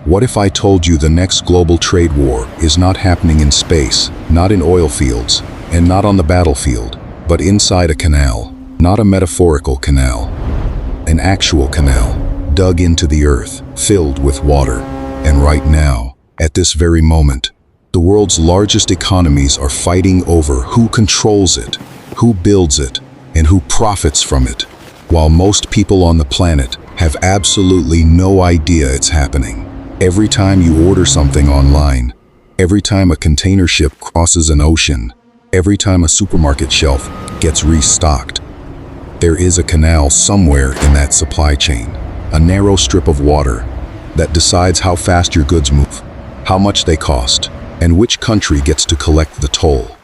What if I told you the next global trade war is not happening in space, not in oil fields, and not on the battlefield, but inside a canal? Not a metaphorical canal, an actual canal, dug into the earth, filled with water. And right now, at this very moment, the world's largest economies are fighting over who controls it, who builds it, and who profits from it, while most people on the planet have absolutely no idea it's happening. Every time you order something online, every time a container ship crosses an ocean, every time a supermarket shelf gets restocked, there is a canal somewhere in that supply chain, a narrow strip of water that decides how fast your goods move, how much they cost, and which country gets to collect the toll.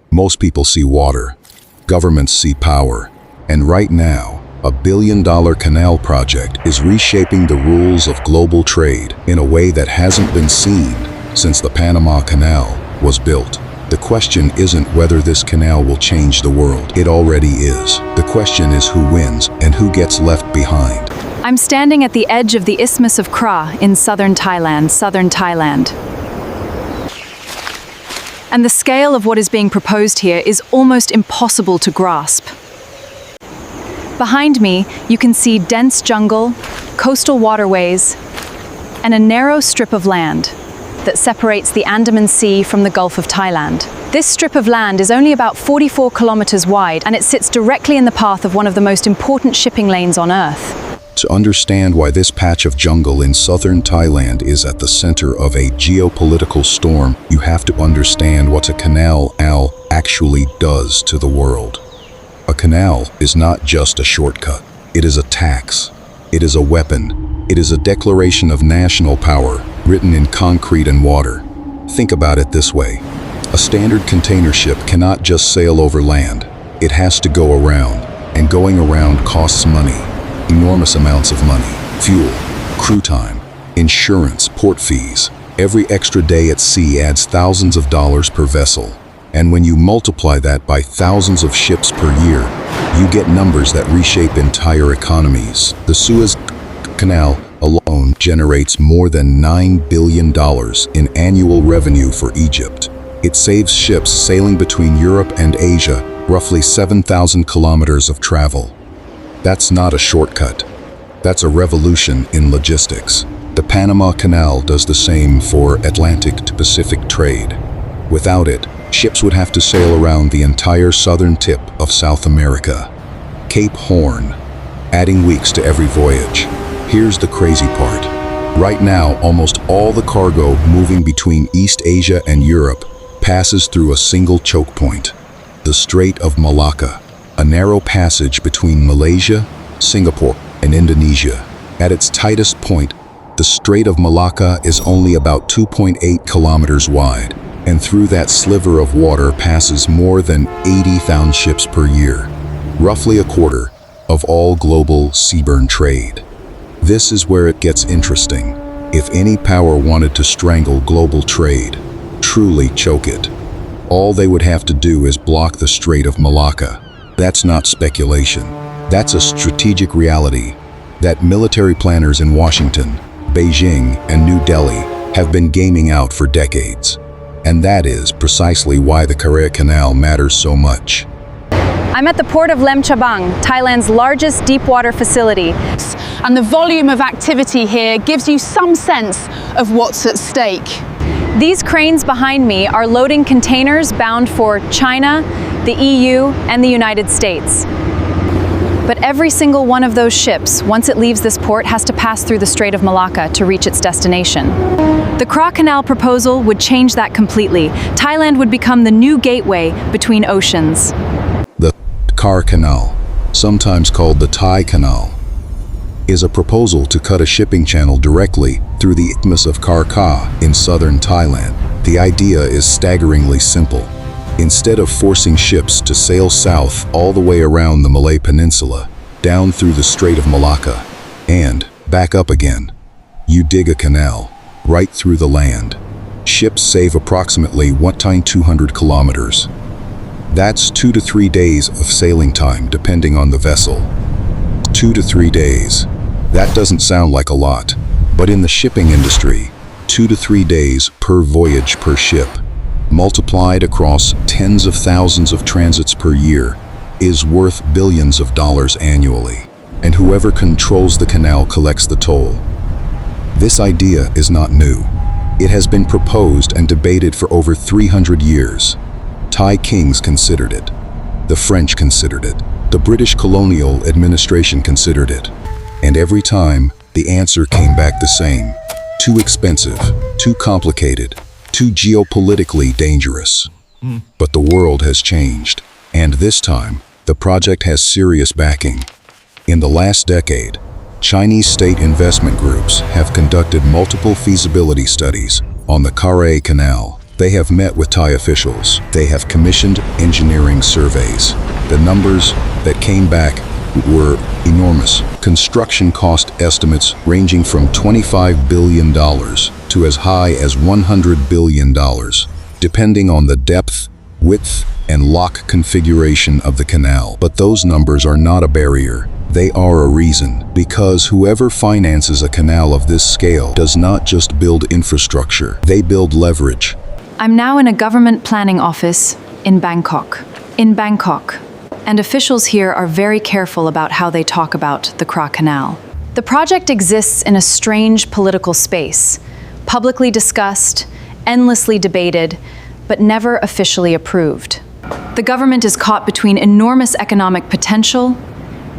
Most people see water, governments see power, and right now, a billion-dollar canal project is reshaping the rules of global trade in a way that hasn't been seen since the Panama Canal was built. The question isn't whether this canal will change the world. It already is. The question is who wins and who gets left behind. I'm standing at the edge of the Isthmus of Kra in southern Thailand. And the scale of what is being proposed here is almost impossible to grasp. Behind me, you can see dense jungle, coastal waterways, and a narrow strip of land that separates the Andaman Sea from the Gulf of Thailand. This strip of land is only about 44 kilometers wide, and it sits directly in the path of one of the most important shipping lanes on Earth. To understand why this patch of jungle in southern Thailand is at the center of a geopolitical storm, you have to understand what a canal actually does to the world. A canal is not just a shortcut. It is a tax. It is a weapon. It is a declaration of national power, written in concrete and water. Think about it this way. A standard container ship cannot just sail over land. It has to go around, and going around costs money. Enormous amounts of money. Fuel, crew time, insurance, port fees. Every extra day at sea adds thousands of dollars per vessel. And when you multiply that by thousands of ships per year, you get numbers that reshape entire economies. The Suez Canal alone generates more than $9 billion in annual revenue for Egypt. It saves ships sailing between Europe and Asia roughly 7,000 kilometers of travel. That's not a shortcut. That's a revolution in logistics. The Panama Canal does the same for Atlantic to Pacific trade. Without it, ships would have to sail around the entire southern tip of South America, Cape Horn, adding weeks to every voyage. Here's the crazy part. Right now, almost all the cargo moving between East Asia and Europe passes through a single choke point, the Strait of Malacca, a narrow passage between Malaysia, Singapore, and Indonesia. At its tightest point, the Strait of Malacca is only about 2.8 kilometers wide. And through that sliver of water passes more than 80,000 ships per year, roughly a quarter of all global seaborne trade. This is where it gets interesting. If any power wanted to strangle global trade, truly choke it, all they would have to do is block the Strait of Malacca. That's not speculation. That's a strategic reality that military planners in Washington, Beijing, and New Delhi have been gaming out for decades. And that is precisely why the Kra Canal matters so much. I'm at the port of Lem Chabang, Thailand's largest deep-water facility. And the volume of activity here gives you some sense of what's at stake. These cranes behind me are loading containers bound for China, the EU, and the United States. But every single one of those ships, once it leaves this port, has to pass through the Strait of Malacca to reach its destination. The Kra Canal proposal would change that completely. Thailand would become the new gateway between oceans. The Kra Canal, sometimes called the Thai Canal, is a proposal to cut a shipping channel directly through the Isthmus of Kra in southern Thailand. The idea is staggeringly simple. Instead of forcing ships to sail south all the way around the Malay Peninsula, down through the Strait of Malacca, and back up again, you dig a canal right through the land. Ships save approximately 200 kilometers. That's 2 to 3 days of sailing time depending on the vessel. 2 to 3 days. That doesn't sound like a lot, But in the shipping industry, 2 to 3 days per voyage per ship, multiplied across tens of thousands of transits per year, is worth billions of dollars annually. And whoever controls the canal collects the toll. This idea is not new. It has been proposed and debated for over 300 years. Thai kings considered it. The French considered it. The British colonial administration considered it. And every time, the answer came back the same. Too expensive, too complicated, too geopolitically dangerous. But the world has changed. And this time, the project has serious backing. In the last decade, Chinese state investment groups have conducted multiple feasibility studies on the Kra Canal. They have met with Thai officials. They have commissioned engineering surveys. The numbers that came back were enormous. Construction cost estimates ranging from $25 billion to as high as $100 billion, depending on the depth, width, and lock configuration of the canal. But those numbers are not a barrier. They are a reason, because whoever finances a canal of this scale does not just build infrastructure, they build leverage. I'm now in a government planning office in Bangkok. And officials here are very careful about how they talk about the Kra Canal. The project exists in a strange political space, publicly discussed, endlessly debated, but never officially approved. The government is caught between enormous economic potential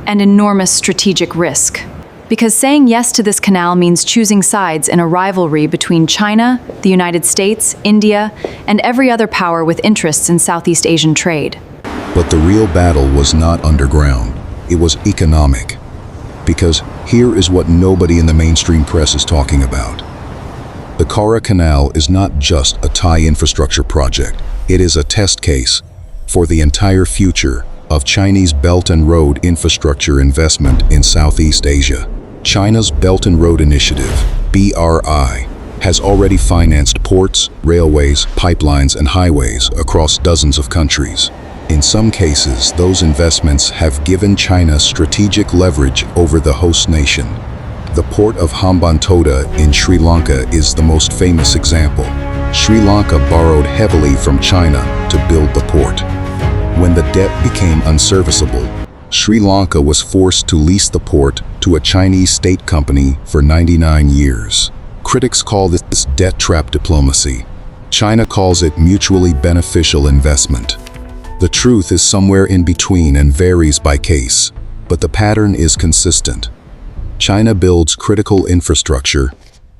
and enormous strategic risk. Because saying yes to this canal means choosing sides in a rivalry between China, the United States, India, and every other power with interests in Southeast Asian trade. But the real battle was not underground, it was economic. Because here is what nobody in the mainstream press is talking about. The Kra Canal is not just a Thai infrastructure project, it is a test case for the entire future of Chinese Belt and Road infrastructure investment in Southeast Asia. China's Belt and Road Initiative, BRI, has already financed ports, railways, pipelines, and highways across dozens of countries. In some cases, those investments have given China strategic leverage over the host nation. The port of Hambantota in Sri Lanka is the most famous example. Sri Lanka borrowed heavily from China to build the port. When the debt became unserviceable, Sri Lanka was forced to lease the port to a Chinese state company for 99 years. Critics call this debt trap diplomacy. China calls it mutually beneficial investment. The truth is somewhere in between and varies by case, but the pattern is consistent. China builds critical infrastructure,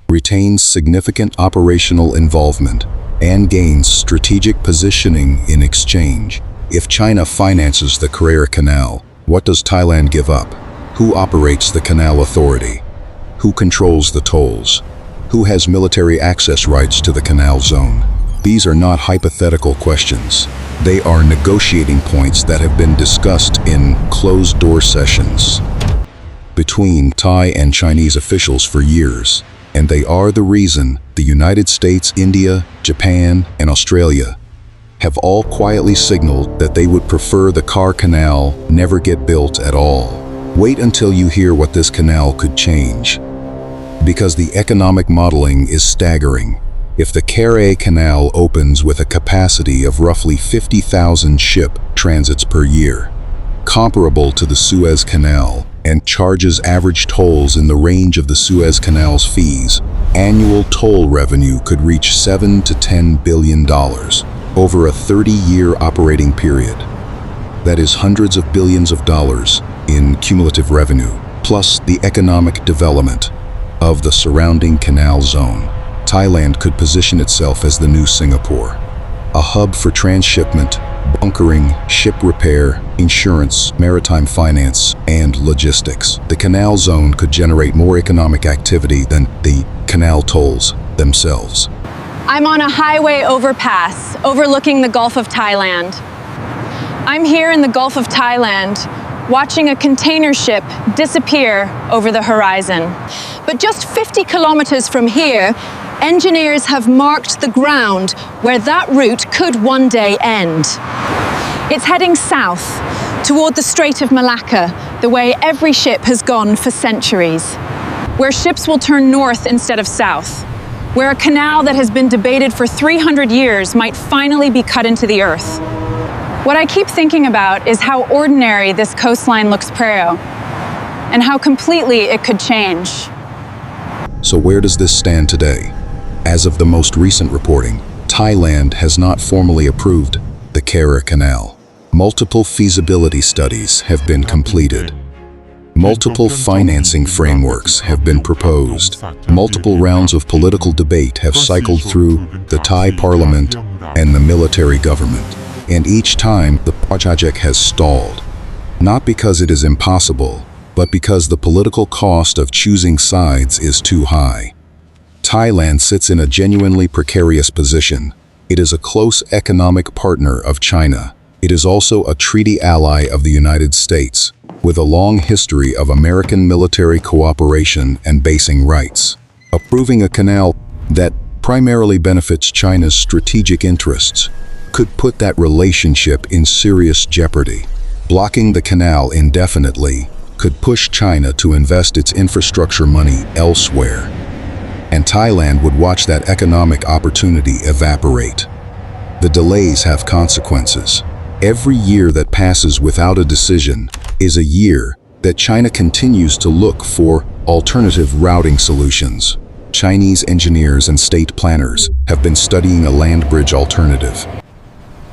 retains significant operational involvement, and gains strategic positioning in exchange. If China finances the Kra Canal, what does Thailand give up? Who operates the canal authority? Who controls the tolls? Who has military access rights to the canal zone? These are not hypothetical questions. They are negotiating points that have been discussed in closed-door sessions between Thai and Chinese officials for years, and they are the reason the United States, India, Japan, and Australia have all quietly signaled that they would prefer the Kra Canal never get built at all. Wait until you hear what this canal could change. Because the economic modeling is staggering. If the Kra Canal opens with a capacity of roughly 50,000 ship transits per year, comparable to the Suez Canal, and charges average tolls in the range of the Suez Canal's fees, annual toll revenue could reach $7 to $10 billion over a 30-year operating period. That is hundreds of billions of dollars in cumulative revenue, plus the economic development of the surrounding canal zone. Thailand could position itself as the new Singapore, a hub for transshipment, bunkering, ship repair, insurance, maritime finance, and logistics. The canal zone could generate more economic activity than the canal tolls themselves. I'm on a highway overpass overlooking the Gulf of Thailand. I'm here in the Gulf of Thailand, watching a container ship disappear over the horizon. But just 50 kilometers from here, engineers have marked the ground where that route could one day end. It's heading south, toward the Strait of Malacca, the way every ship has gone for centuries. where ships will turn north instead of south, where a canal that has been debated for 300 years might finally be cut into the earth. What I keep thinking about is how ordinary this coastline looks pro, and how completely it could change. So where does this stand today? As of the most recent reporting, Thailand has not formally approved the Kra Canal. Multiple feasibility studies have been completed. Multiple financing frameworks have been proposed. Multiple rounds of political debate have cycled through the Thai parliament and the military government. And each time the project has stalled. Not because it is impossible, but because the political cost of choosing sides is too high. Thailand sits in a genuinely precarious position. It is a close economic partner of China. It is also a treaty ally of the United States, with a long history of American military cooperation and basing rights. Approving a canal that primarily benefits China's strategic interests could put that relationship in serious jeopardy. Blocking the canal indefinitely could push China to invest its infrastructure money elsewhere, and Thailand would watch that economic opportunity evaporate. The delays have consequences. Every year that passes without a decision is a year that China continues to look for alternative routing solutions. Chinese engineers and state planners have been studying a land bridge alternative,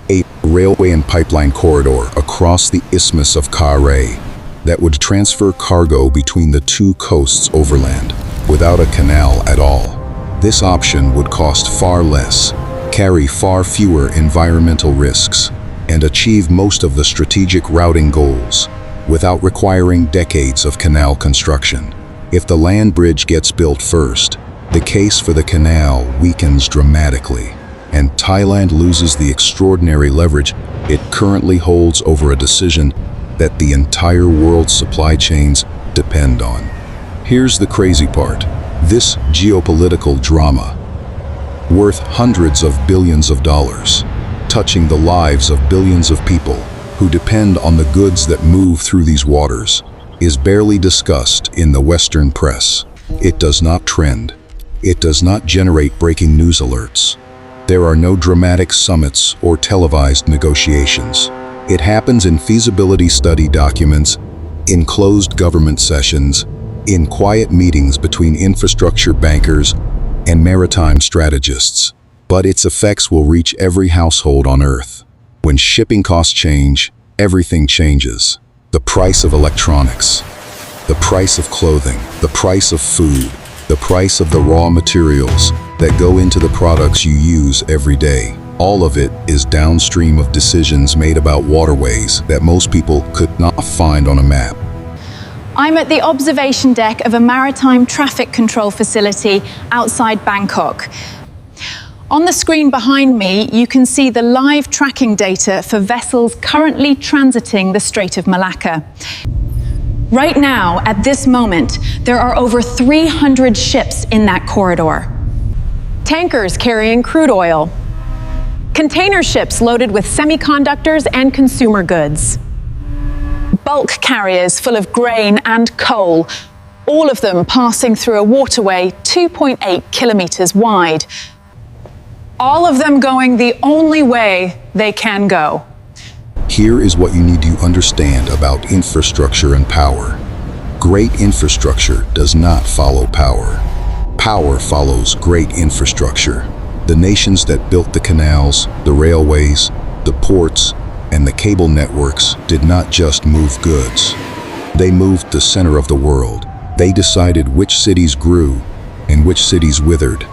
a railway and pipeline corridor across the Isthmus of Kra that would transfer cargo between the two coasts overland without a canal at all. This option would cost far less, carry far fewer environmental risks, and achieve most of the strategic routing goals without requiring decades of canal construction. If the land bridge gets built first, the case for the canal weakens dramatically, and Thailand loses the extraordinary leverage it currently holds over a decision that the entire world's supply chains depend on. Here's the crazy part. This geopolitical drama, worth hundreds of billions of dollars, touching the lives of billions of people who depend on the goods that move through these waters, is barely discussed in the Western press. It does not trend. It does not generate breaking news alerts. There are no dramatic summits or televised negotiations. It happens in feasibility study documents, in closed government sessions, in quiet meetings between infrastructure bankers and maritime strategists. But its effects will reach every household on Earth. When shipping costs change, everything changes. The price of electronics, the price of clothing, the price of food, the price of the raw materials that go into the products you use every day. All of it is downstream of decisions made about waterways that most people could not find on a map. I'm at the observation deck of a maritime traffic control facility outside Bangkok. On the screen behind me, you can see the live tracking data for vessels currently transiting the Strait of Malacca. Right now, at this moment, there are over 300 ships in that corridor. Tankers carrying crude oil, container ships loaded with semiconductors and consumer goods, bulk carriers full of grain and coal, all of them passing through a waterway 2.8 kilometers wide. All of them going the only way they can go. Here is what you need to understand about infrastructure and power. Great infrastructure does not follow power. Power follows great infrastructure. The nations that built the canals, the railways, the ports, and the cable networks did not just move goods. They moved the center of the world. They decided which cities grew and which cities withered.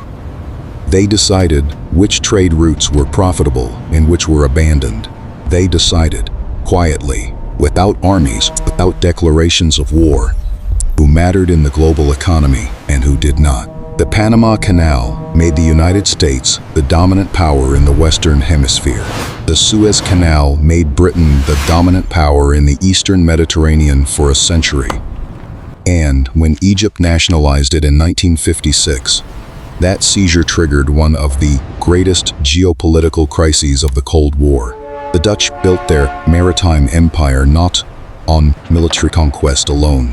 They decided which trade routes were profitable and which were abandoned. They decided, quietly, without armies, without declarations of war, who mattered in the global economy and who did not. The Panama Canal made the United States the dominant power in the Western Hemisphere. The Suez Canal made Britain the dominant power in the Eastern Mediterranean for a century. And when Egypt nationalized it in 1956, that seizure triggered one of the greatest geopolitical crises of the Cold War. The Dutch built their maritime empire not on military conquest alone,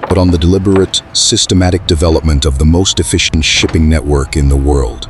but on the deliberate, systematic development of the most efficient shipping network in the world.